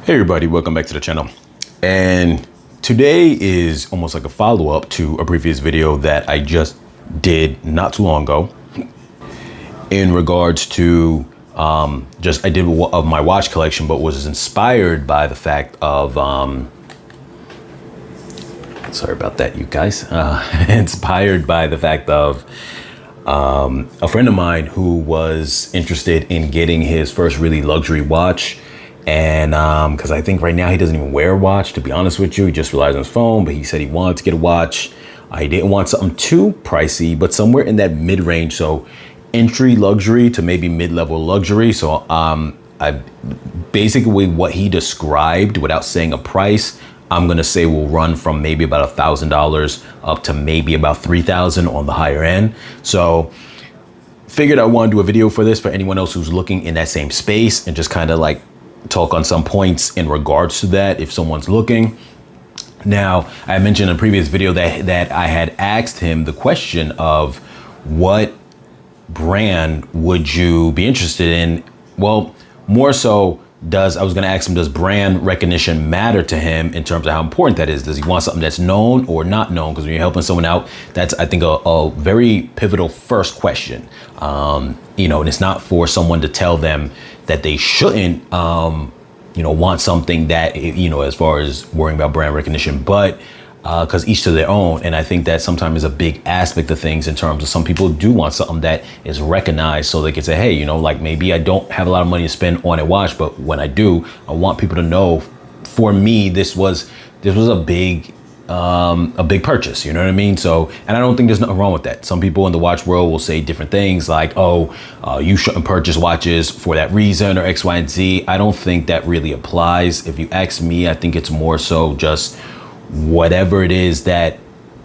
Hey everybody, welcome back to the channel. And today is almost like a follow-up to a previous video that I just did not too long ago in regards to I did of my watch collection, but was inspired by the fact of sorry about that, you guys. Inspired by the fact of a friend of mine who was interested in getting his first really luxury watch. And because I think right now he doesn't even wear a watch, to be honest with you. He just relies on his phone, but he said he wanted to get a watch. He didn't want something too pricey, but somewhere in that mid-range. So entry luxury to maybe mid-level luxury. So I basically what he described without saying a price, I'm going to say will run from maybe about $1,000 up to maybe about $3,000 on the higher end. So figured I want to do a video for this for anyone else who's looking in that same space and just kind of like talk on some points in regards to that if someone's looking. Now, I mentioned in a previous video that I had asked him the question of what brand would you be interested in? Well, more so I was going to ask him, does brand recognition matter to him in terms of how important that is? Does he want something that's known or not known? Because when you're helping someone out, that's, I think, a very pivotal first question. And it's not for someone to tell them that they shouldn't, want something that, as far as worrying about brand recognition, but because each to their own. And I think that sometimes is a big aspect of things in terms of some people do want something that is recognized so they can say, hey, like maybe I don't have a lot of money to spend on a watch, but when I do, I want people to know for me, this was a big purchase, you know what I mean? So, and I don't think there's nothing wrong with that. Some people in the watch world will say different things like, you shouldn't purchase watches for that reason or X, Y, and Z. I don't think that really applies. If you ask me, I think it's more so just whatever it is that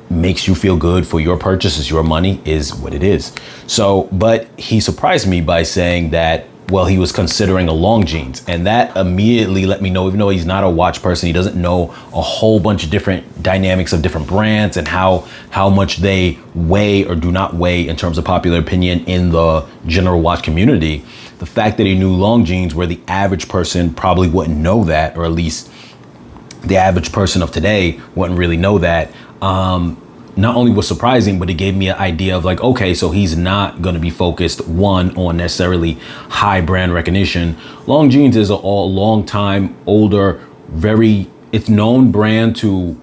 makes you feel good for your purchase is your money is what it is. So, but he surprised me by saying that, well, he was considering a Longines, and that immediately let me know, even though he's not a watch person, he doesn't know a whole bunch of different dynamics of different brands and how much they weigh or do not weigh in terms of popular opinion in the general watch community. The fact that he knew Longines where the average person probably wouldn't know that, or at least the average person of today wouldn't really know that, not only was surprising, but it gave me an idea of like, okay, so he's not going to be focused on necessarily high brand recognition. Longines is a long time older, it's known brand to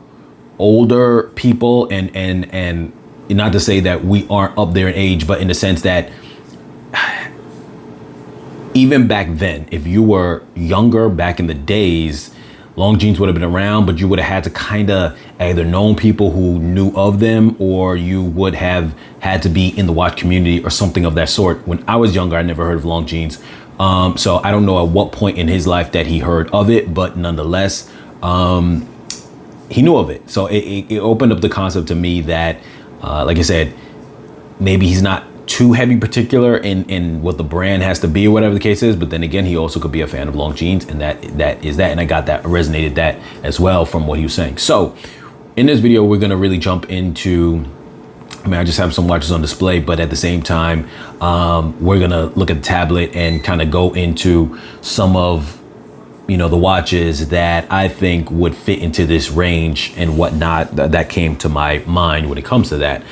older people, and not to say that we aren't up there in age, but in the sense that even back then, if you were younger back in the days, Longines would have been around, but you would have had to kind of either known people who knew of them, or you would have had to be in the watch community or something of that sort. When I was younger, I never heard of Longines. So I don't know at what point in his life that he heard of it, but nonetheless, he knew of it. So it opened up the concept to me that, like I said, maybe he's not too heavy particular in what the brand has to be or whatever the case is, but then again, he also could be a fan of Longines, and that is that, and I got that, resonated that as well from what he was saying. So in this video, we're going to really jump into, I just have some watches on display, but at the same time, we're going to look at the tablet and kind of go into some of the watches that I think would fit into this range and whatnot that came to my mind when it comes to that.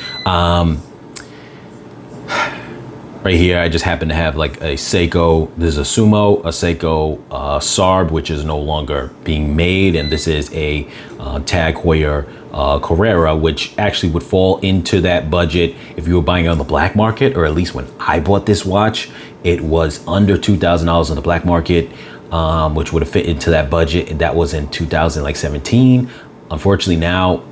Right here, I just happen to have like a Seiko. There's a Sumo, a Seiko Sarb, which is no longer being made, and this is a Tag Heuer Carrera, which actually would fall into that budget if you were buying it on the black market, or at least when I bought this watch, it was under $2,000 on the black market, which would have fit into that budget, and that was in 2017. Unfortunately, now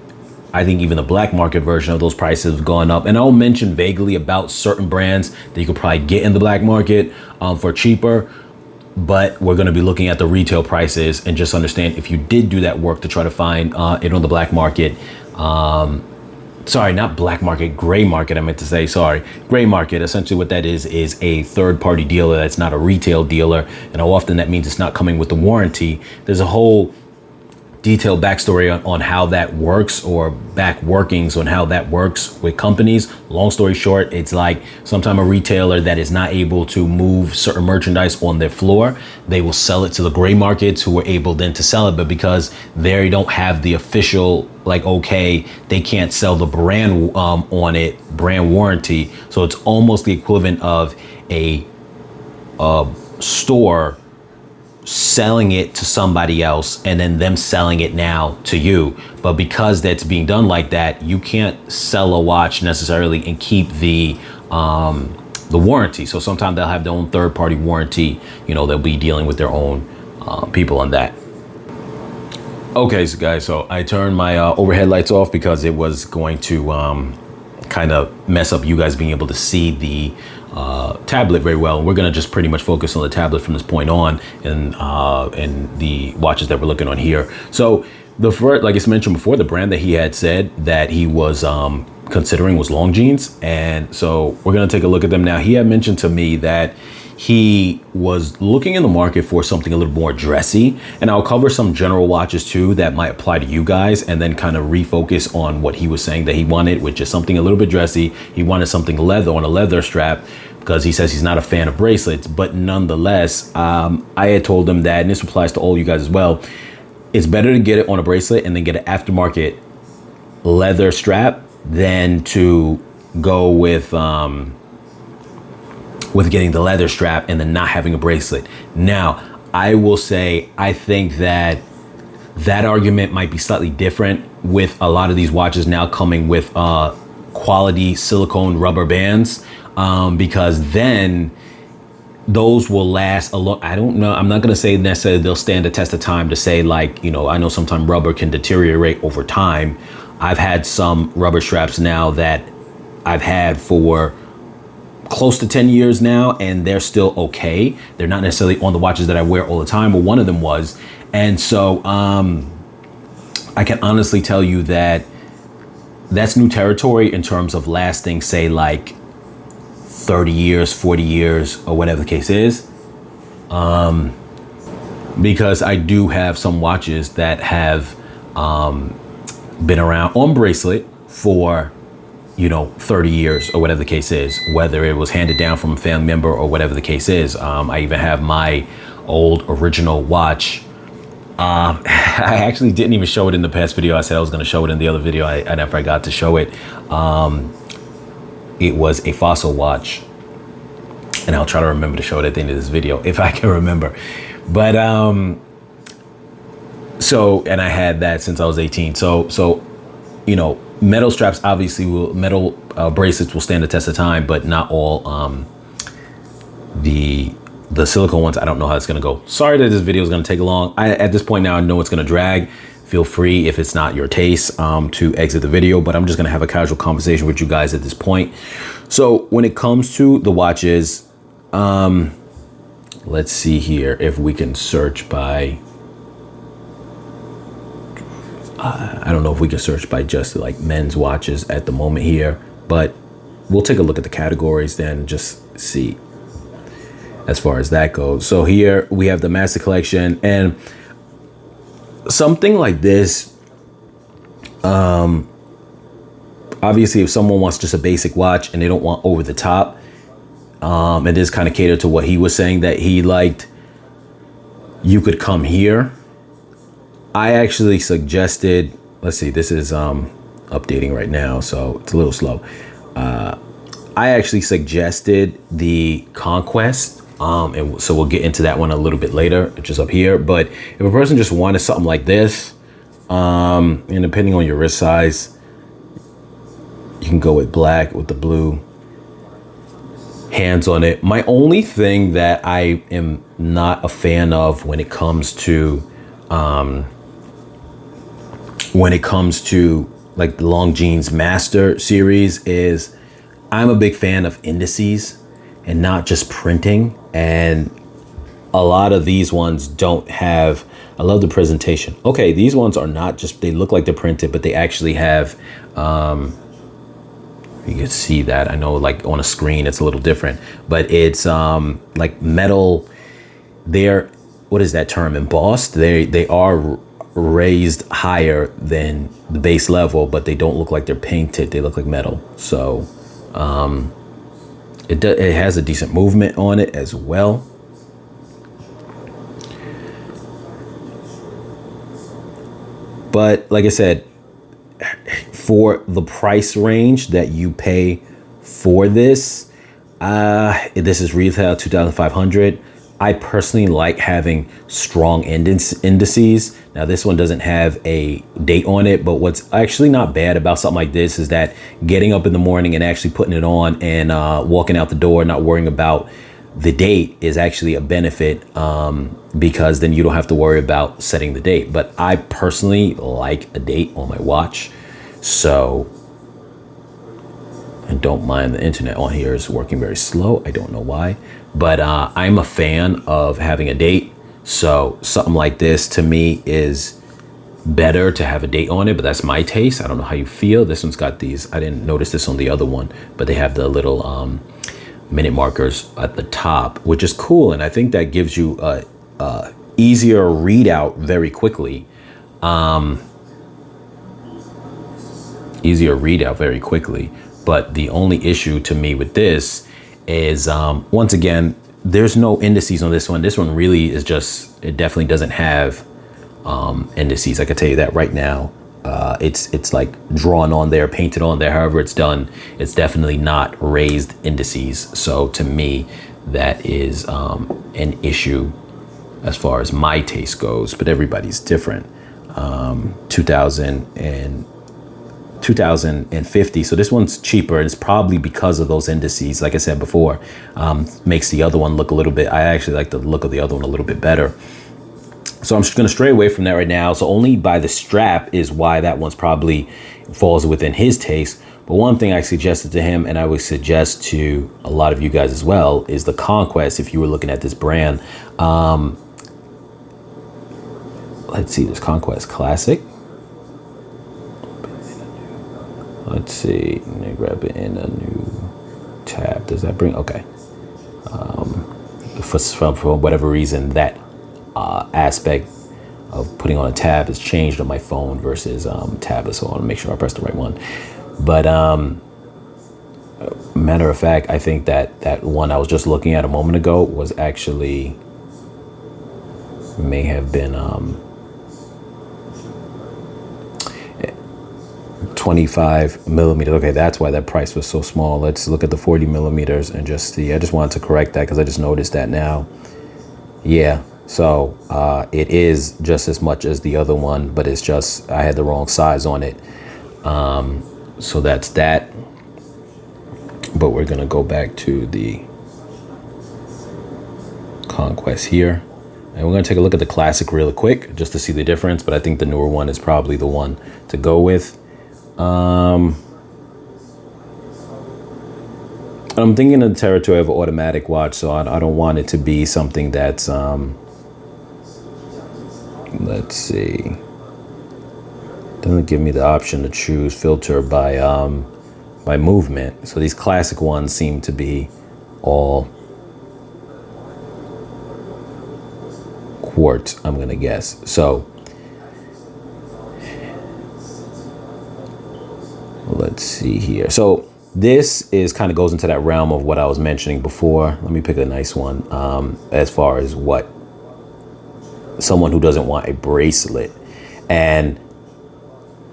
I think even the black market version of those prices have gone up. And I'll mention vaguely about certain brands that you could probably get in the black market for cheaper. But we're going to be looking at the retail prices and just understand if you did do that work to try to find it on the black market. Sorry, not black market, gray market. I meant to say, sorry, gray market. Essentially what that is a third party dealer that's not a retail dealer. And how often that means it's not coming with the warranty. There's a whole detailed backstory on how that works, or back workings on how that works with companies. Long story short, it's like sometime a retailer that is not able to move certain merchandise on their floor, they will sell it to the gray markets, who are able then to sell it. But because they don't have the official, like, okay, they can't sell the brand on it, brand warranty. So it's almost the equivalent of a store selling it to somebody else and then them selling it now to you. But because that's being done like that, you can't sell a watch necessarily and keep the warranty. So sometimes they'll have their own third-party warranty. You know, they'll be dealing with their own people on that. Okay, so guys, so I turned my overhead lights off because it was going to kind of mess up you guys being able to see the tablet very well. And we're going to just pretty much focus on the tablet from this point on, and the watches that we're looking on here. So the first, like I mentioned before, the brand that he had said that he was considering was Longines. And so we're going to take a look at them now. He had mentioned to me that he was looking in the market for something a little more dressy, and I'll cover some general watches too that might apply to you guys, and then kind of refocus on what he was saying that he wanted, which is something a little bit dressy. He wanted something leather, on a leather strap, because he says he's not a fan of bracelets. But nonetheless, I had told him that, and this applies to all you guys as well, it's better to get it on a bracelet and then get an aftermarket leather strap than to go with getting the leather strap and then not having a bracelet. Now, I will say, I think that argument might be slightly different with a lot of these watches now coming with quality silicone rubber bands, because then those will last a lot. I don't know. I'm not going to say necessarily they'll stand the test of time, to say, like, you know, I know sometimes rubber can deteriorate over time. I've had some rubber straps now that I've had for close to 10 years now, and they're still okay. They're not necessarily on the watches that I wear all the time, but one of them was. And so I can honestly tell you that that's new territory in terms of lasting, say, like 30 years, 40 years, or whatever the case is. Because I do have some watches that have been around on bracelet for, you know, 30 years or whatever the case is, whether it was handed down from a family member or whatever the case is. I even have my old original watch. I actually didn't even show it in the past video. I said I was going to show it in the other video. I never got to show it. It was a Fossil watch, and I'll try to remember to show it at the end of this video if I can remember. But so, and I had that since I was 18. So you know, metal straps obviously metal bracelets will stand the test of time, but not all the silicone ones. I don't know how it's gonna go. Sorry that this video is gonna take long. At this point now, I know it's gonna drag. Feel free, if it's not your taste, to exit the video, but I'm just gonna have a casual conversation with you guys at this point. So when it comes to the watches, let's see here if we can search by, I don't know if we can search by just like men's watches at the moment here, but we'll take a look at the categories then, just see as far as that goes. So here we have the Master Collection, and something like this, obviously if someone wants just a basic watch and they don't want over the top, it is kind of catered to what he was saying that he liked, you could come here. I actually suggested, let's see, this is updating right now, so it's a little slow. I actually suggested the Conquest, and so we'll get into that one a little bit later, which is up here. But if a person just wanted something like this, and depending on your wrist size, you can go with black with the blue hands on it. My only thing that I am not a fan of when it comes to like the Longines Master series is, I'm a big fan of indices and not just printing. And a lot of these ones don't have, I love the presentation. Okay, these ones are not just, they look like they're printed, but they actually have, you can see that. I know like on a screen it's a little different, but it's like metal. They're, what is that term, embossed? They are raised higher than the base level, but they don't look like they're painted. They look like metal. So it has a decent movement on it as well. But like I said, for the price range that you pay for this, this is retail $2,500. I personally like having strong indices. Now this one doesn't have a date on it, but what's actually not bad about something like this is that getting up in the morning and actually putting it on and walking out the door, not worrying about the date, is actually a benefit, because then you don't have to worry about setting the date. But I personally like a date on my watch, so, and don't mind the internet on here is working very slow. I don't know why, but I'm a fan of having a date. So something like this to me is better to have a date on it, but that's my taste. I don't know how you feel. This one's got these, I didn't notice this on the other one, but they have the little minute markers at the top, which is cool. And I think that gives you a easier readout very quickly. But the only issue to me with this is, once again, there's no indices on this one. This one really is just, it definitely doesn't have indices. I can tell you that right now. It's like drawn on there, painted on there, however it's done. It's definitely not raised indices. So to me, that is an issue as far as my taste goes, but everybody's different. 2050. So this one's cheaper. It's probably because of those indices. Like I said before, makes the other one look a little bit, I actually like the look of the other one a little bit better. So I'm just going to stray away from that right now. So only by the strap is why that one's probably falls within his taste. But one thing I suggested to him, and I would suggest to a lot of you guys as well, is the Conquest. If you were looking at this brand, let's see, this Conquest Classic. Let's see, let me grab it in a new tab. Does that bring, okay. For whatever reason, that aspect of putting on a tab has changed on my phone versus tablet, so I want to make sure I press the right one. But matter of fact, I think that one I was just looking at a moment ago was actually, may have been 25 millimeters. Okay, that's why that price was so small. Let's look at the 40 millimeters and just see. I just wanted to correct that because I just noticed that now. Yeah, so it is just as much as the other one, but it's just I had the wrong size on it. So that's that. But we're gonna go back to the Conquest here, and we're gonna take a look at the Classic real quick just to see the difference. But I think the newer one is probably the one to go with. I'm thinking in the territory of an automatic watch, so I don't want it to be something that's let's see, doesn't give me the option to choose filter by movement. So these classic ones seem to be all quartz, I'm gonna guess. So let's see here. So this is kind of goes into that realm of what I was mentioning before. Let me pick a nice one, as far as what someone who doesn't want a bracelet. And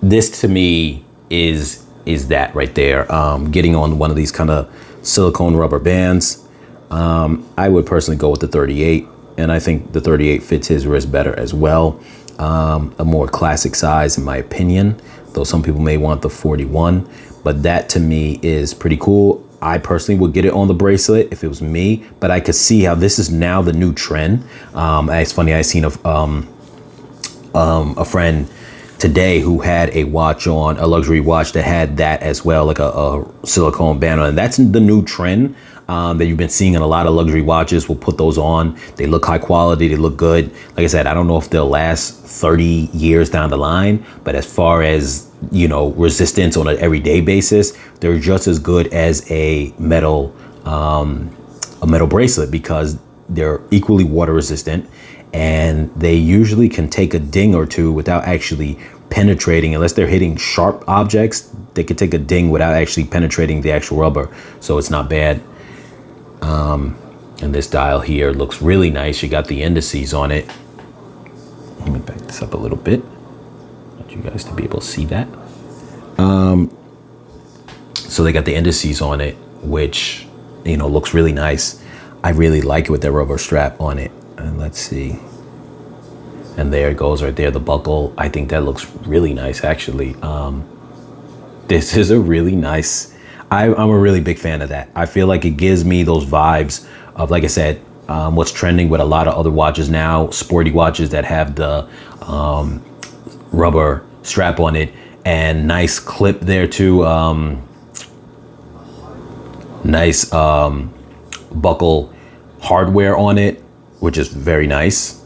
this to me is that right there, getting on one of these kind of silicone rubber bands. I would personally go with the 38, and I think the 38 fits his wrist better as well. A more classic size in my opinion, though some people may want the 41, but that to me is pretty cool. I personally would get it on the bracelet if it was me, but I could see how this is now the new trend. It's funny, I seen a friend today who had a watch on, a luxury watch that had that as well, like a silicone band on, and that's the new trend that you've been seeing in a lot of luxury watches. Will put those on. They look high quality, they look good. Like I said, I don't know if they'll last 30 years down the line, but as far as, you know, resistance on an everyday basis, they're just as good as a metal bracelet, because they're equally water resistant and they usually can take a ding or two without actually penetrating. Unless they're hitting sharp objects, they could take a ding without actually penetrating the actual rubber, so it's not bad. And this dial here looks really nice. You got the indices on it. Let me back this up a little bit. I want you guys to be able to see that. So they got the indices on it, which, you know, looks really nice. I really like it with that rubber strap on it. And let's see. And there it goes right there, the buckle. I think that looks really nice, actually. This is a really nice, I'm a really big fan of that. I feel like it gives me those vibes of, like I said, what's trending with a lot of other watches now, sporty watches that have the rubber strap on it, and nice clip there too. Nice buckle hardware on it, which is very nice.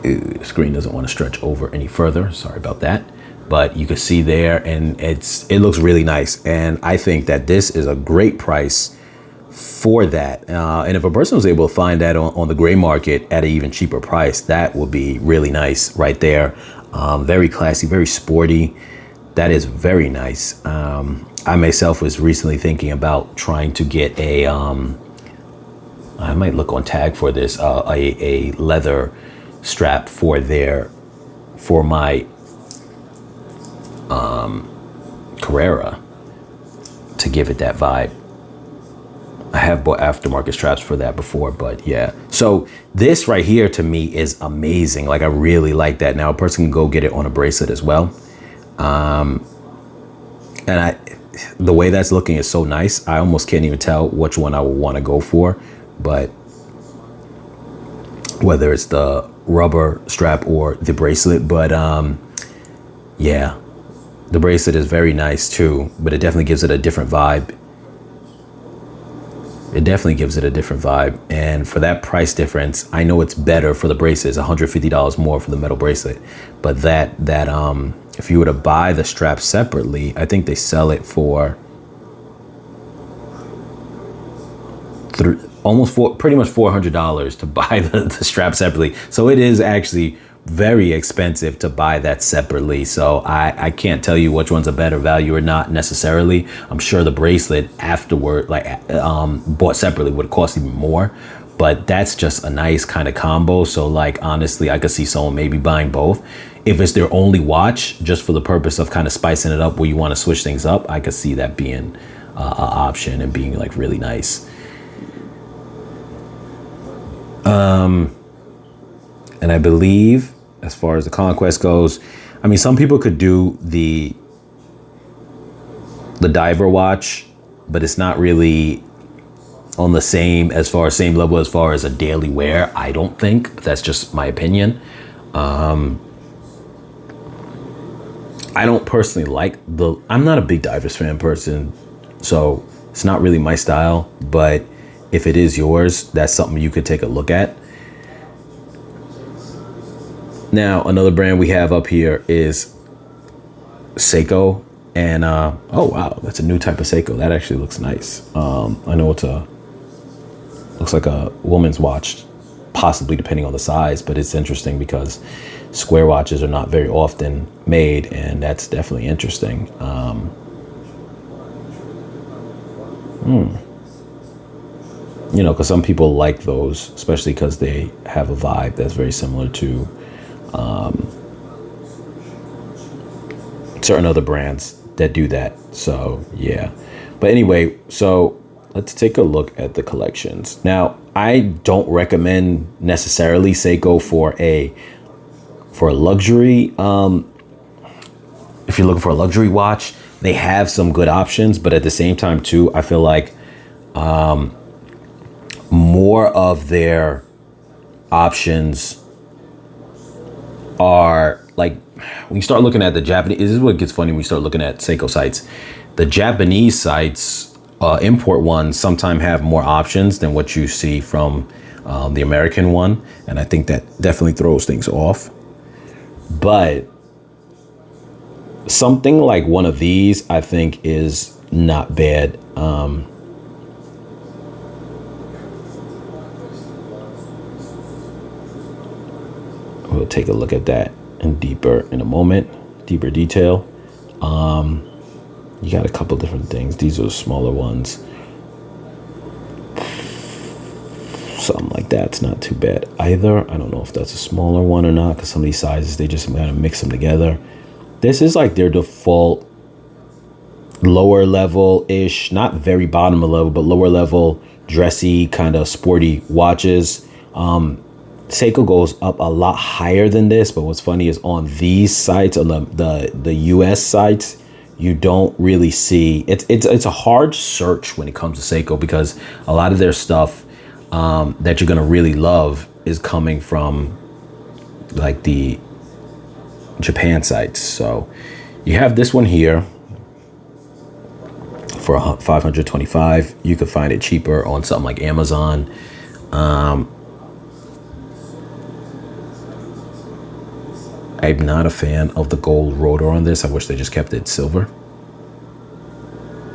The screen doesn't want to stretch over any further. Sorry about that. But you can see there, and it looks really nice. And I think that this is a great price for that. And if a person was able to find that on the gray market at an even cheaper price, that would be really nice right there. Very classy, very sporty. That is very nice. I myself was recently thinking about trying to get a, I might look on Tag for this, a leather strap for my Carrera, to give it that vibe. I have bought aftermarket straps for that before, but yeah. So this right here to me is amazing. Like, I really like that. Now a person can go get it on a bracelet as well. And the way that's looking is so nice. I almost can't even tell which one I would want to go for, but whether it's the rubber strap or the bracelet. But yeah, the bracelet is very nice too, but it definitely gives it a different vibe. It definitely gives it a different vibe. And for that price difference, I know it's better for the bracelet. It's $150 more for the metal bracelet. But that if you were to buy the strap separately, I think they sell it for pretty much $400 to buy the strap separately. So it is actually very expensive to buy that separately. So I can't tell you which one's a better value or not necessarily. I'm sure the bracelet afterward, bought separately, would cost even more, but that's just a nice kind of combo. So like, honestly, I could see someone maybe buying both. If it's their only watch, just for the purpose of kind of spicing it up where you want to switch things up, I could see that being an option and being like really nice. And I believe, as far as the Conquest goes, I mean, some people could do the diver watch, but it's not really on the same level as far as a daily wear, I don't think. But that's just my opinion. I don't personally I'm not a big Divers fan person, so it's not really my style. But if it is yours, that's something you could take a look at. Now, another brand we have up here is Seiko. And, oh, wow, that's a new type of Seiko. That actually looks nice. I know looks like a woman's watch, possibly depending on the size, but it's interesting because square watches are not very often made, and that's definitely interesting. You know, because some people like those, especially because they have a vibe that's very similar to certain other brands that do that. So yeah, but anyway, so let's take a look at the collections. Now, I don't recommend necessarily Seiko for a luxury. If you're looking for a luxury watch, they have some good options, but at the same time too, I feel like more of their options are like, when you start looking at the Japanese, this is what gets funny when you start looking at Seiko sites. The Japanese sites, import ones, sometimes have more options than what you see from the American one. And I think that definitely throws things off. But something like one of these, I think, is not bad. We'll take a look at that in a moment, deeper detail. You got a couple different things. These are smaller ones. Something like that's not too bad either. I don't know if that's a smaller one or not, because some of these sizes, they just kind of mix them together. This is like their default lower level ish, not very bottom level, but lower level, dressy, kind of sporty watches. Seiko goes up a lot higher than this, but what's funny is on these sites, on the US sites, you don't really see it's a hard search when it comes to Seiko, because a lot of their stuff that you're gonna really love is coming from like the Japan sites. So you have this one here for $525. You could find it cheaper on something like Amazon. I'm not a fan of the gold rotor on this. I wish they just kept it silver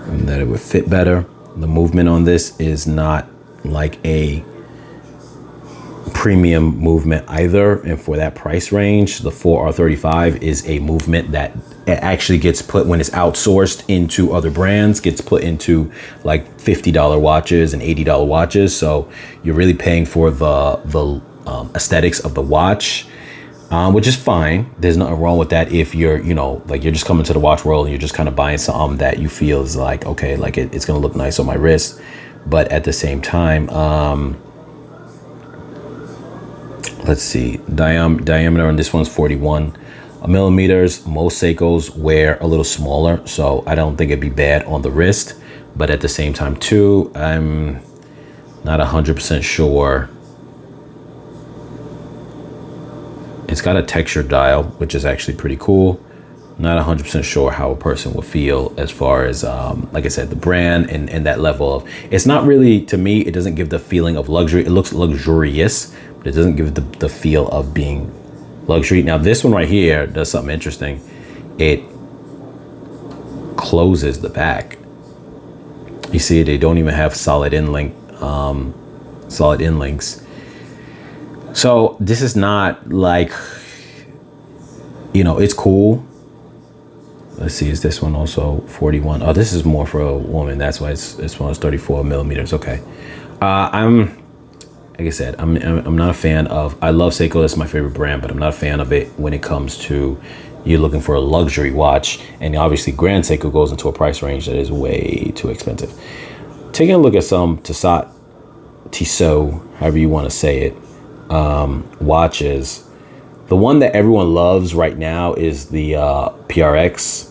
and that it would fit better. The movement on this is not like a premium movement either, and for that price range, the 4R35 is a movement that actually gets put, when it's outsourced into other brands, gets put into like $50 watches and $80 watches. So you're really paying for the aesthetics of the watch, which is fine. There's nothing wrong with that if you're, like you're just coming to the watch world and you're just kind of buying something that you feel is like, okay, like it's gonna look nice on my wrist. But at the same time, let's see, diameter on this one's 41 millimeters. Most Seikos wear a little smaller, so I don't think it'd be bad on the wrist. But at the same time too, I'm not 100% sure. It's got a texture dial, which is actually pretty cool. Not 100% sure how a person will feel as far as, like I said, the brand and that level of, it's not really, to me, it doesn't give the feeling of luxury. It looks luxurious, but it doesn't give the feel of being luxury. Now this one right here does something interesting. It closes the back. You see, they don't even have solid inlinks. So this is not like, it's cool. Let's see, is this one also 41? Oh, this is more for a woman. That's why this one is 34 millimeters. Okay. Like I said, I'm not a fan of, I love Seiko, that's my favorite brand, but I'm not a fan of it when it comes to you're looking for a luxury watch. And obviously Grand Seiko goes into a price range that is way too expensive. Taking a look at some Tissot, however you want to say it, watches. The one that everyone loves right now is the PRX.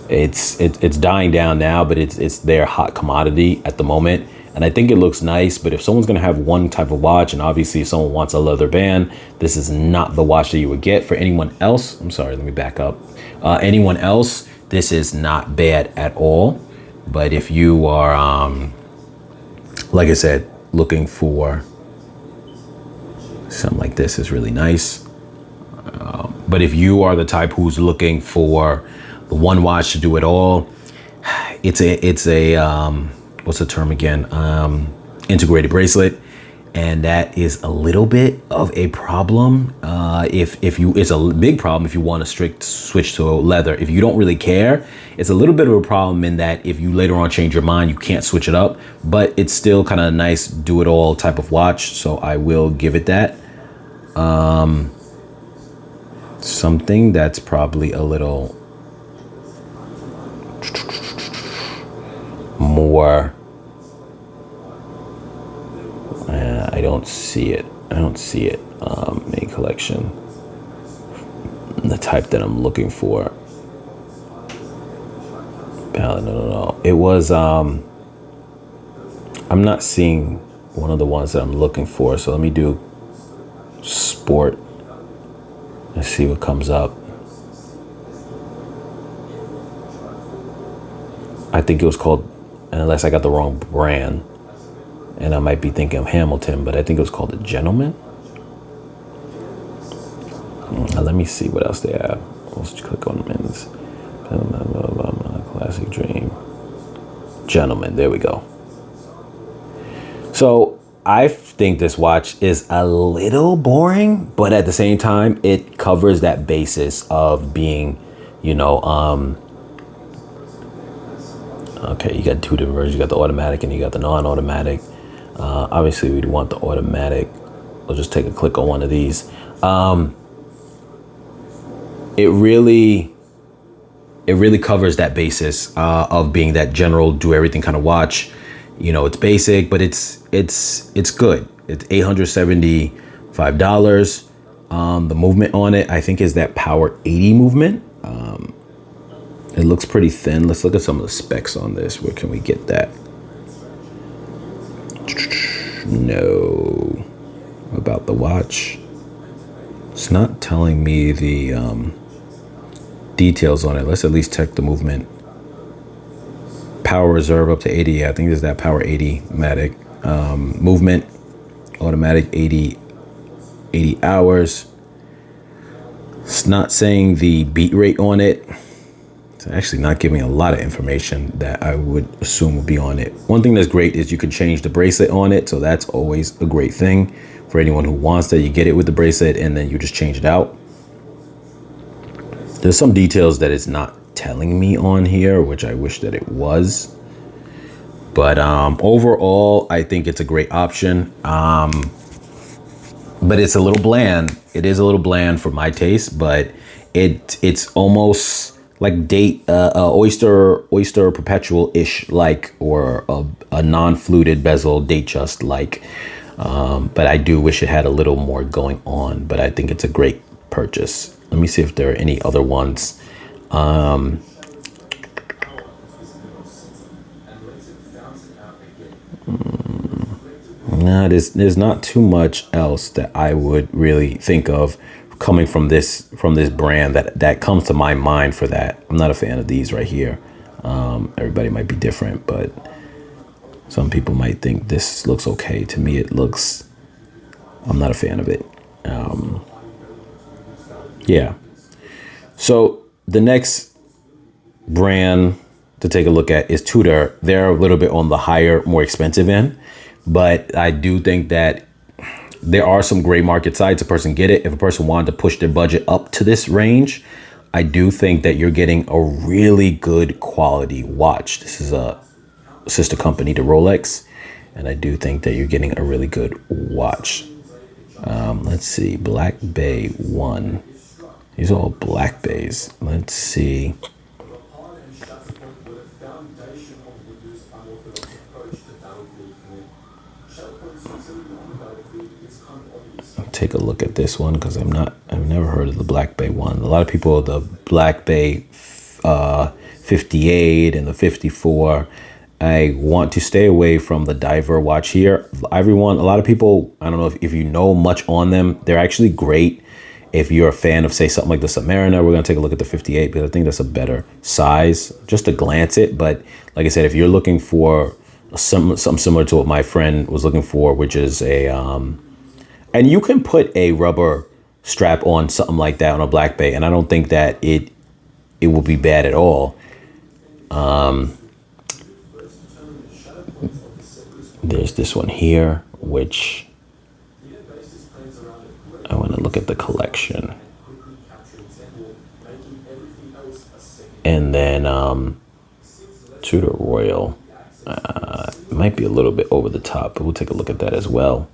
It's dying down now, but it's their hot commodity at the moment. And I think it looks nice, but if someone's gonna have one type of watch, and obviously if someone wants a leather band, this is not the watch that you would get. For anyone else, I'm sorry, let me back up. Anyone else, this is not bad at all. But if you are, like I said, looking for something like this, is really nice. But if you are the type who's looking for the one watch to do it all, it's a what's the term again? Integrated bracelet, and that is a little bit of a problem. It's a big problem if you want a strict switch to leather. If you don't really care, it's a little bit of a problem in that if you later on change your mind, you can't switch it up. But it's still kind of a nice do it all type of watch, so I will give it that. Something that's probably a little more, I don't see it. Main collection, the type that I'm looking for. No. It was, I'm not seeing one of the ones that I'm looking for. So let me do sport. Let's see what comes up. I think it was called, unless I got the wrong brand, and I might be thinking of Hamilton, but I think it was called the Gentleman. Let me see what else they have. Let's click on men's. Classic Dream. Gentleman, there we go. So I think this watch is a little boring, but at the same time, it covers that basis of being, you know, okay, you got two different versions. You got the automatic and you got the non-automatic. Obviously, we'd want the automatic. We'll just take a click on one of these. It really covers that basis of being that general do everything kind of watch. You know, it's basic, but it's good. It's $875. The movement on it, I think, is that Power 80 movement. It looks pretty thin. Let's look at some of the specs on this. Where can we get that? No. About the watch. It's not telling me the details on it. Let's at least check the movement. Power reserve up to 80. Yeah, I think this is that Power 80 matic. Movement automatic 80 hours. It's not saying the beat rate on it. It's actually not giving a lot of information that I would assume would be on it. One thing that's great is you can change the bracelet on it, so that's always a great thing for anyone who wants that. You get it with the bracelet and then you just change it out. There's some details that it's not telling me on here, which I wish that it was. But overall, I think it's a great option. But it's a little bland. It is a little bland for my taste, but it's almost like Oyster Perpetual-ish like, or a non-fluted bezel Datejust like. But I do wish it had a little more going on, but I think it's a great purchase. Let me see if there are any other ones. Nah, there's not too much else that I would really think of coming from this brand that comes to my mind for that. I'm not a fan of these right here. Everybody might be different, but some people might think this looks okay. To me, I'm not a fan of it. Yeah. So the next brand to take a look at is Tudor. They're a little bit on the higher, more expensive end, but I do think that there are some gray market sides. A person get it. If a person wanted to push their budget up to this range, I do think that you're getting a really good quality watch. This is a sister company to Rolex, and I do think that you're getting a really good watch. Let's see, Black Bay 1. These are all Black Bays. Let's see. Take a look at this one because I've never heard of the Black Bay one. A lot of people, the Black Bay 58 and the 54. I want to stay away from the diver watch here. A lot of people, I don't know if you know much on them. They're actually great if you're a fan of, say, something like the Submariner. We're going to take a look at the 58 because I think that's a better size just to glance it. But like I said, if you're looking for something similar to what my friend was looking for, which is a and you can put a rubber strap on something like that on a Black Bay, and I don't think that it will be bad at all. There's this one here, which I want to look at the collection. And then Tudor Royal might be a little bit over the top, but we'll take a look at that as well.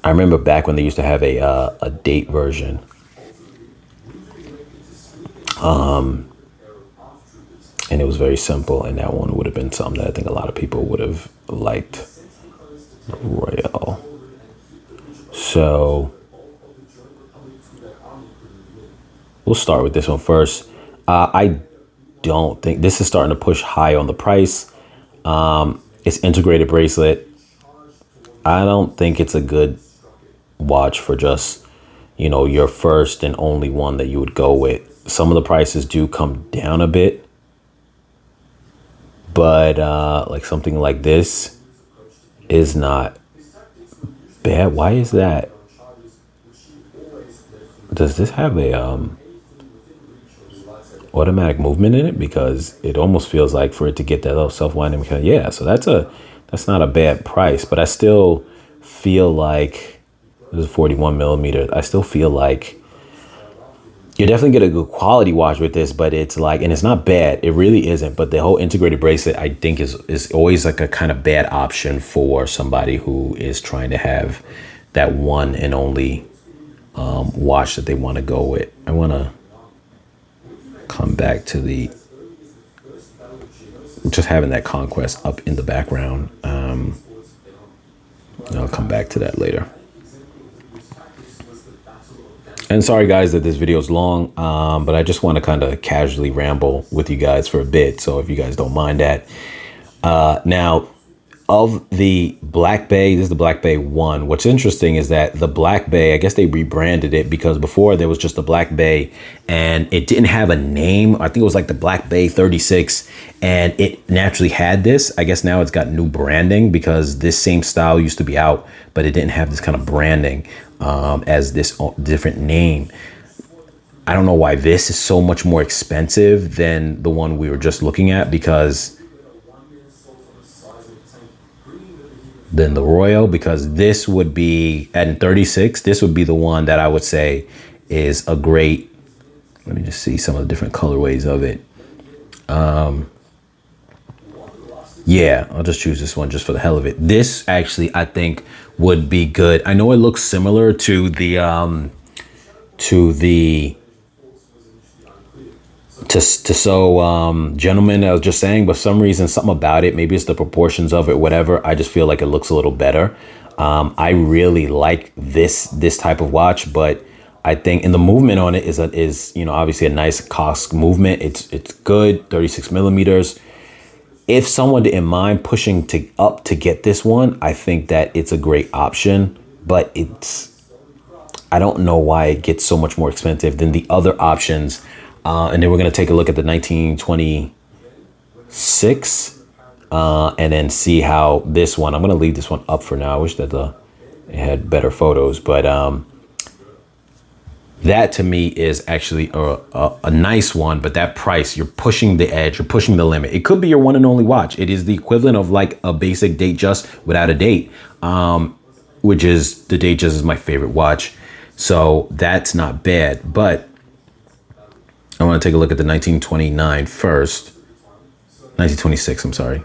I remember back when they used to have a date version. And it was very simple, and that one would have been something that I think a lot of people would have liked. Royal. So we'll start with this one first. I don't think this is starting to push high on the price. It's integrated bracelet. I don't think it's a good watch for just, your first and only one that you would go with. Some of the prices do come down a bit, but like something like this is not bad. Why is that? Does this have a automatic movement in it? Because it almost feels like for it to get that little self-winding, yeah, so that's that's not a bad price, but I still feel like this is 41 millimeters. I still feel like you definitely get a good quality watch with this, but it's like, and it's not bad. It really isn't. But the whole integrated bracelet, I think is always like a kind of bad option for somebody who is trying to have that one and only watch that they want to go with. I want to come back to the, just having that Conquest up in the background. I'll come back to that later. And sorry guys that this video is long, but I just want to kind of casually ramble with you guys for a bit. So if you guys don't mind that. Now, of the Black Bay, this is the Black Bay 1. What's interesting is that the Black Bay, I guess they rebranded it because before there was just the Black Bay and it didn't have a name. I think it was like the Black Bay 36 and it naturally had this. I guess now it's got new branding because this same style used to be out, but it didn't have this kind of branding as this different name. I don't know why this is so much more expensive than the one we were just looking at, because than the Royal, because this would be at 36. This would be the one that I would say is a great, let me just see some of the different colorways of it. Yeah, I'll just choose this one just for the hell of it. This actually, I think, would be good. I know it looks similar to the Gentleman, I was just saying, but for some reason, something about it, maybe it's the proportions of it, whatever. I just feel like it looks a little better. I really like this type of watch, but I think, and the movement on it is you know, obviously a nice cost movement. It's good, 36 millimeters. If someone didn't mind pushing up to get this one, I think that it's a great option, but I don't know why it gets so much more expensive than the other options. And then we're going to take a look at the 1926 and then see how this one, I'm going to leave this one up for now. I wish that it had better photos, but that to me is actually a nice one. But that price, you're pushing the edge, you're pushing the limit. It could be your one and only watch. It is the equivalent of like a basic Datejust without a date, which is, the Datejust is my favorite watch. So that's not bad, but I want to take a look at the 1929 first. 1926, I'm sorry.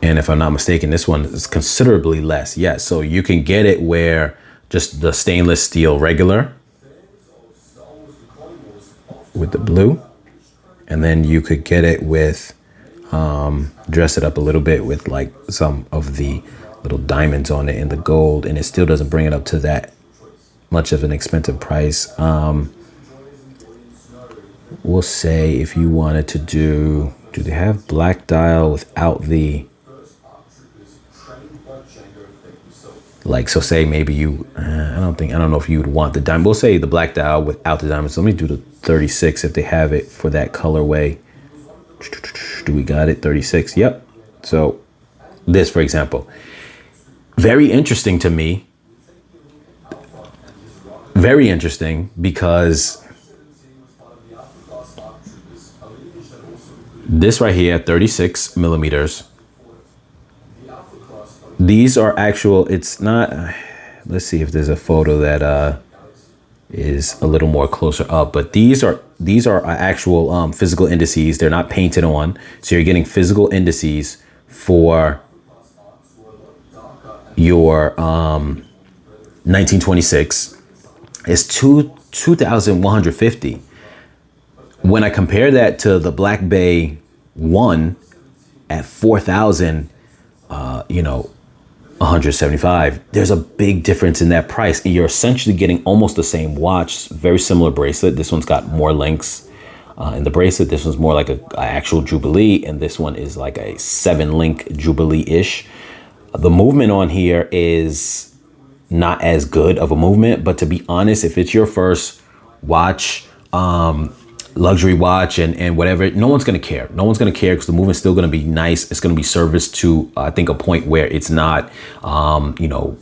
And if I'm not mistaken, this one is considerably less. Yeah, so you can get it where just the stainless steel regular with the blue. And then you could get it with, dress it up a little bit with like some of the little diamonds on it in the gold. And it still doesn't bring it up to that much of an expensive price. We'll say if you wanted to do they have black dial without the, like, so say maybe you, I don't know if you would want the diamond. We'll say the black dial without the diamonds. Let me do the 36 if they have it for that colorway. Do we got it? 36. Yep. So this, for example, very interesting to me. Very interesting because this right here, 36 millimeters. These are actual, it's not, let's see if there's a photo that is a little more closer up, but these are actual physical indices. They're not painted on. So you're getting physical indices for your 1926. It's 2,150. When I compare that to the Black Bay 1 at 4,000, you know, 175, there's a big difference in that price. And you're essentially getting almost the same watch, very similar bracelet. This one's got more links in the bracelet. This one's more like a actual Jubilee, and this one is like a 7-link Jubilee-ish. The movement on here is not as good of a movement, but to be honest, if it's your first watch, luxury watch and whatever, no one's going to care. No one's going to care because the movement's still going to be nice. It's going to be serviced to, I think, a point where it's not,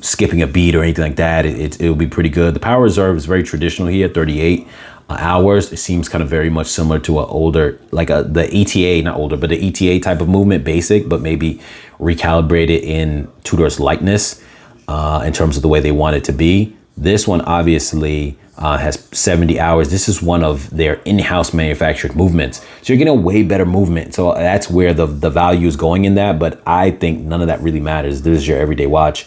skipping a beat or anything like that. It'll be pretty good. The power reserve is very traditional here, 38 hours. It seems kind of very much similar to an older, like the ETA, not older, but the ETA type of movement, basic, but maybe recalibrated in Tudor's likeness in terms of the way they want it to be. This one obviously has 70 hours. This is one of their in-house manufactured movements. So you're getting a way better movement. So that's where the value is going in that. But I think none of that really matters. This is your everyday watch.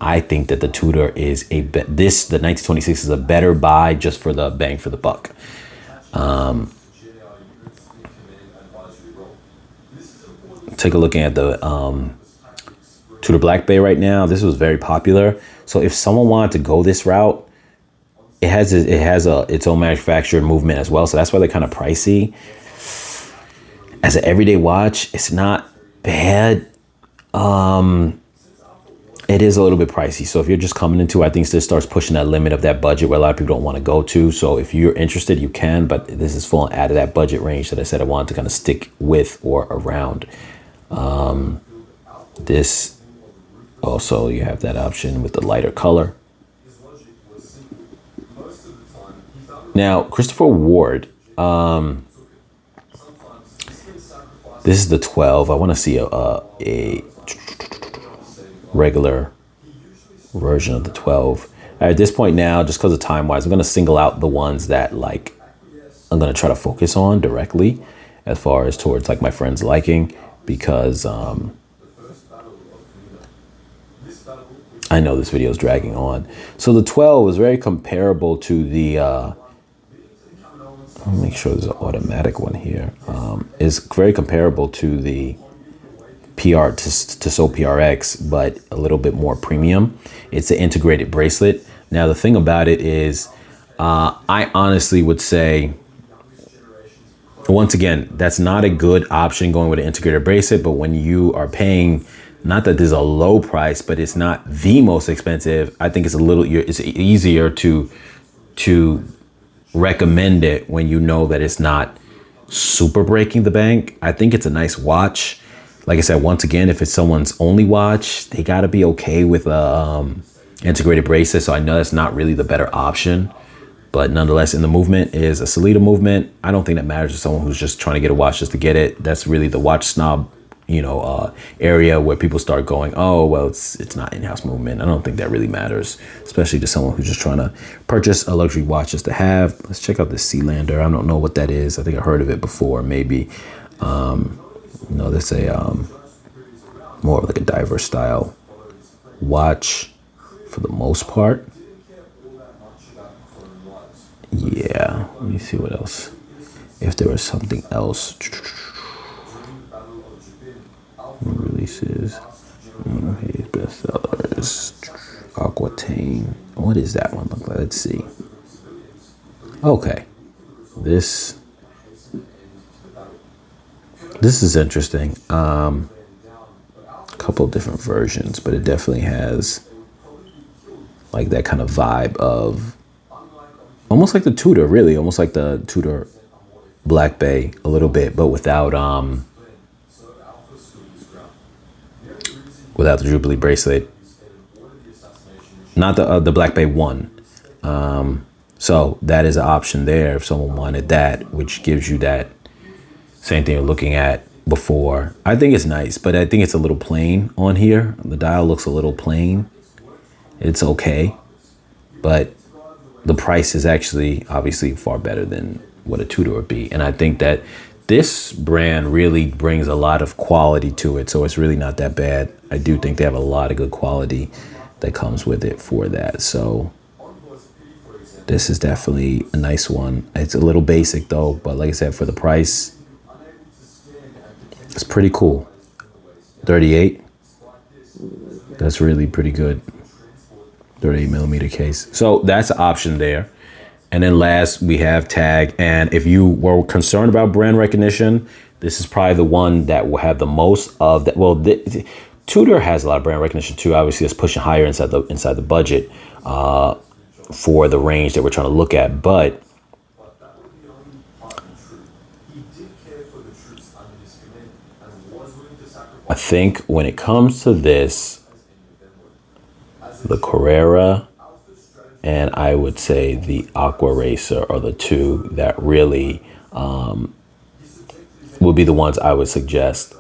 I think that the Tudor is the 1926 is a better buy just for the bang for the buck. Take a look at the Tudor Black Bay right now. This was very popular. So if someone wanted to go this route, it has its own manufactured movement as well. So that's why they're kind of pricey. As an everyday watch, it's not bad. It is a little bit pricey. So if you're just coming into, I think this starts pushing that limit of that budget where a lot of people don't want to go to. So if you're interested, you can, but this is falling out of that budget range that I said I wanted to kind of stick with or around. This also, you have that option with the lighter color. Now, Christopher Ward, this is the 12. I want to see a regular version of the 12. At this point now, just because of time-wise, I'm going to single out the ones that like I'm going to try to focus on directly as far as towards like my friends liking, because I know this video is dragging on. So the 12 is very comparable to the I'll make sure there's an automatic one here. Is very comparable to the PR Tissot PRX, but a little bit more premium. It's an integrated bracelet. Now the thing about it is, I honestly would say, once again, that's not a good option going with an integrated bracelet. But when you are paying, not that there's a low price, but it's not the most expensive, I think it's easier to recommend it when you know that it's not super breaking the bank. I think it's a nice watch. Like I said, once again, if it's someone's only watch, they got to be okay with integrated bracelet. So I know that's not really the better option, but nonetheless, in the movement is a Sellita movement. I don't think that matters to someone who's just trying to get a watch just to get it. That's really the watch snob, area where people start going, oh, well, it's not in-house movement. I don't think that really matters, especially to someone who's just trying to purchase a luxury watch just to have. Let's check out this Sealander. I don't know what that is. I think I heard of it before, maybe. That's a more of like a diver style watch for the most part. Yeah, let me see what else. If there was something else. Releases, his bestsellers, Aquitaine. What is that one look like? Let's see. Okay, this is interesting. Couple of different versions, but it definitely has like that kind of vibe of almost like the Tudor, really, almost like the Tudor Black Bay a little bit, but without the Jubilee bracelet, not the Black Bay 1. So that is an option there if someone wanted that, which gives you that same thing you're looking at before. I think it's nice, but I think it's a little plain on here. The dial looks a little plain. It's okay, but the price is actually obviously far better than what a Tudor would be. And I think that this brand really brings a lot of quality to it. So it's really not that bad. I do think they have a lot of good quality that comes with it for that. So this is definitely a nice one. It's a little basic though, but like I said, for the price, it's pretty cool. 38. That's really pretty good. 38 millimeter case. So that's an option there. And then last, we have Tag. And if you were concerned about brand recognition, this is probably the one that will have the most of that. Well, Tudor has a lot of brand recognition too. Obviously, it's pushing higher inside the budget for the range that we're trying to look at. But I think when it comes to this, the Carrera and I would say the Aqua Racer are the two that really would be the ones I would suggest.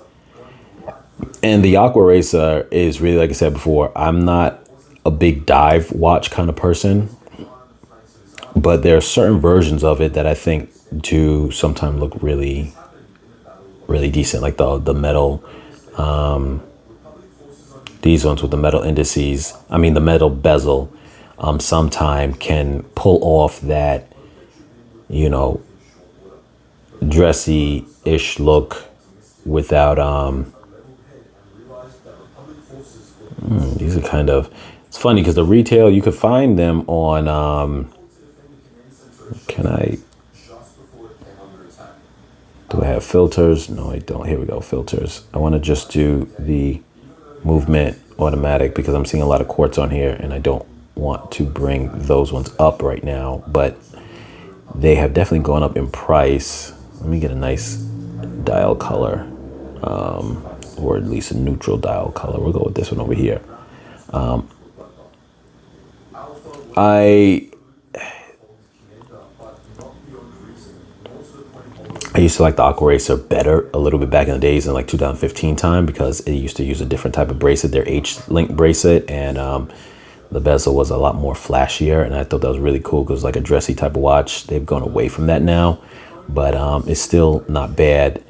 And the Aqua Racer is really, like I said before, I'm not a big dive watch kind of person, but there are certain versions of it that I think do sometimes look really, really decent, like the metal. These ones with the metal indices, I mean the metal bezel, sometime can pull off that, you know, dressy-ish look without these are kind of, it's funny because the retail, you could find them on can I, do I have filters? No, I don't. Here we go, filters. I want to just do the movement automatic because I'm seeing a lot of quartz on here and I don't want to bring those ones up right now, but they have definitely gone up in price. Let me get a nice dial color, or at least a neutral dial color. We'll go with this one over here. I used to like the Aqua Racer better a little bit back in the days in like 2015 time because it used to use a different type of bracelet, their H-Link bracelet, and the bezel was a lot more flashier, and I thought that was really cool because it was like a dressy type of watch. They've gone away from that now, but it's still not bad.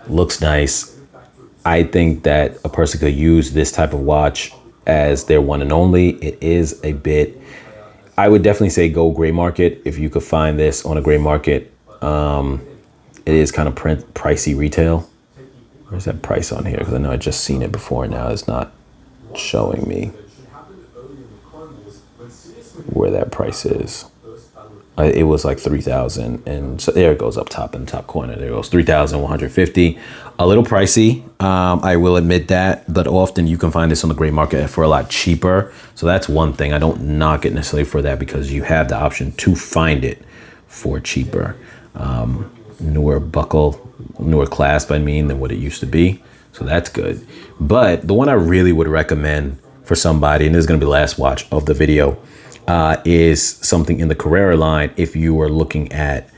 Looks nice. I think that a person could use this type of watch as their one and only. It is a bit, I would definitely say go gray market if you could find this on a gray market. It is kind of pricey retail. Where's that price on here? Because I know I just seen it before. Now it's not showing me where that price is. It was like 3,000, and so there it goes up top in the top corner. There it goes 3,150. A little pricey, I will admit that, but often you can find this on the gray market for a lot cheaper. So that's one thing. I don't knock it necessarily for that because you have the option to find it for cheaper. Newer buckle, newer clasp, I mean, than what it used to be. So that's good. But the one I really would recommend for somebody, and this is going to be the last watch of the video, is something in the Carrera line. If you are looking at,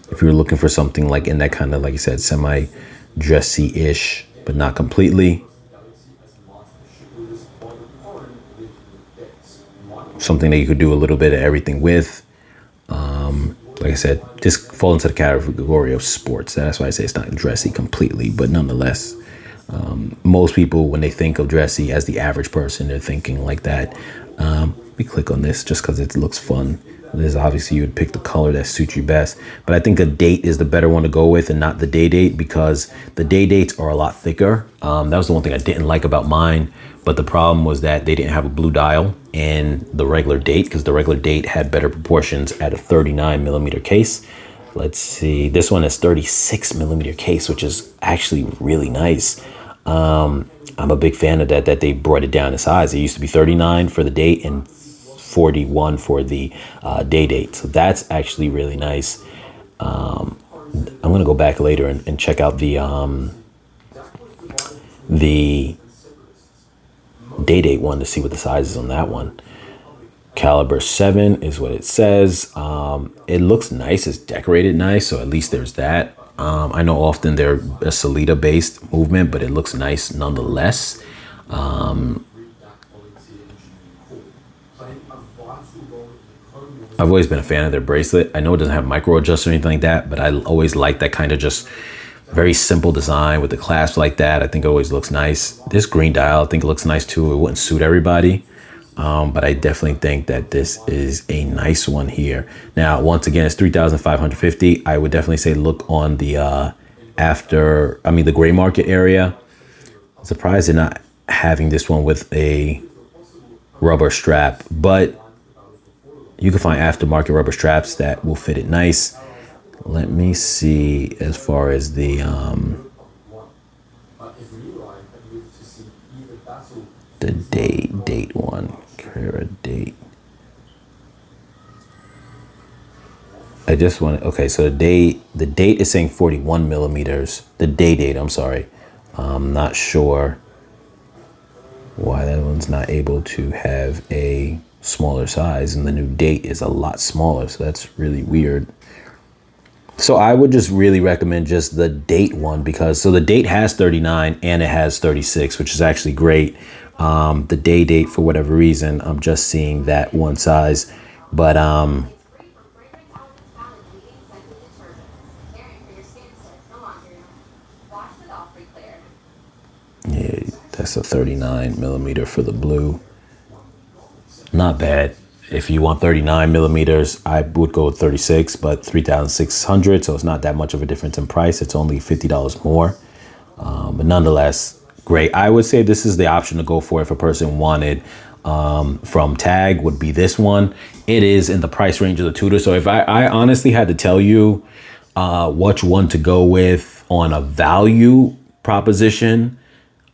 if you're looking for something like in that kind of, like you said, semi-dressy-ish, but not completely. Something that you could do a little bit of everything with. Like I said, just fall into the category of sports. That's why I say it's not dressy completely, but nonetheless, most people, when they think of dressy as the average person, they're thinking like that. Let me click on this just because it looks fun. This obviously you would pick the color that suits you best, but I think a date is the better one to go with and not the day date because the day dates are a lot thicker. That was the one thing I didn't like about mine, but the problem was that they didn't have a blue dial in the regular date because the regular date had better proportions at a 39 millimeter case. Let's see, this one is 36 millimeter case, which is actually really nice. I'm a big fan of that they brought it down in size. It used to be 39 for the date and 41 for the day date. So that's actually really nice. I'm gonna go back later and check out the day date one to see what the size is on that one. Caliber 7 is what it says. It looks nice. It's decorated nice, so at least there's that. I know often they're a Sellita based movement, but it looks nice nonetheless. I've always been a fan of their bracelet. I know it doesn't have micro adjust or anything like that, but I always like that kind of just very simple design with the clasp like that. I think it always looks nice. This green dial, I think it looks nice too. It wouldn't suit everybody, but I definitely think that this is a nice one here. Now, once again, it's 3,550. I would definitely say look on the the gray market area. I'm surprised they're not having this one with a rubber strap, but you can find aftermarket rubber straps that will fit it nice. Let me see as far as the date one, Carrera date. I just want to, okay, so the date is saying 41 millimeters. The date, I'm sorry. I'm not sure why that one's not able to have a smaller size, and the new date is a lot smaller, so that's really weird. So I would just really recommend just the date one, because so the date has 39 and it has 36, which is actually great. The date, for whatever reason, I'm just seeing that one size, but yeah, that's a 39 millimeter for the blue. Not bad. If you want 39 millimeters, I would go with 36, but 3,600. So it's not that much of a difference in price. It's only $50 more. But nonetheless, great. I would say this is the option to go for if a person wanted from Tag would be this one. It is in the price range of the Tudor. So if I honestly had to tell you which one to go with on a value proposition,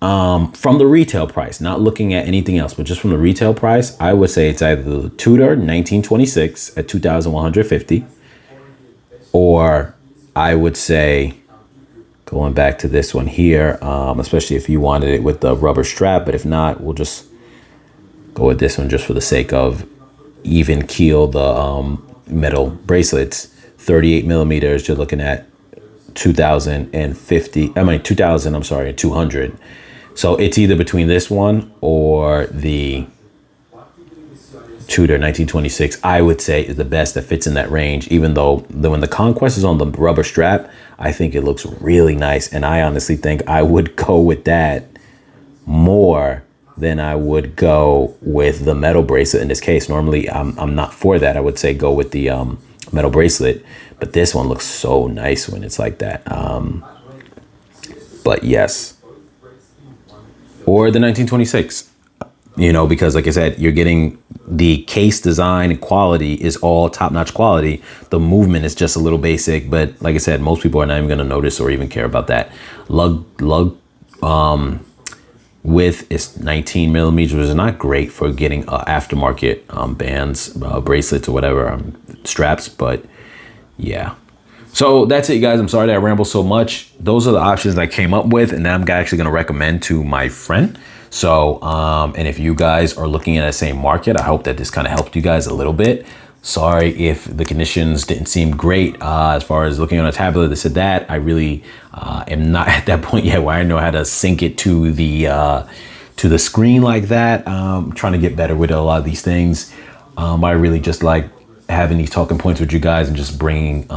from the retail price, not looking at anything else, but just from the retail price, I would say it's either the Tudor 1926 at 2,150, or I would say going back to this one here, especially if you wanted it with the rubber strap, but if not, we'll just go with this one just for the sake of even keel, the metal bracelets, 38 millimeters, you're looking at 2,050, 2,000, I'm sorry, 200. So it's either between this one or the Tudor 1926, I would say is the best that fits in that range, even though when the Conquest is on the rubber strap, I think it looks really nice. And I honestly think I would go with that more than I would go with the metal bracelet in this case. Normally, I'm not for that. I would say go with the metal bracelet, but this one looks so nice when it's like that. But yes. Or the 1926, because like I said, you're getting the case design and quality is all top-notch quality. The movement is just a little basic, but like I said, most people are not even going to notice or even care about that. Lug width is 19 millimeters, which is not great for getting aftermarket bands, bracelets or whatever, straps, but yeah. So that's it, you guys. I'm sorry that I ramble so much. Those are the options I came up with, and I'm actually going to recommend to my friend. So, and if you guys are looking at the same market, I hope that this kind of helped you guys a little bit. Sorry if the conditions didn't seem great as far as looking on a tablet, this and that. I really am not at that point yet where I know how to sync it to the screen like that. I'm trying to get better with a lot of these things. I really just like having these talking points with you guys and just bringing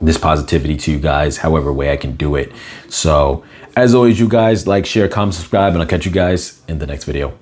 this positivity to you guys however way I can do it. So as always, you guys like, share, comment, subscribe, and I'll catch you guys in the next video.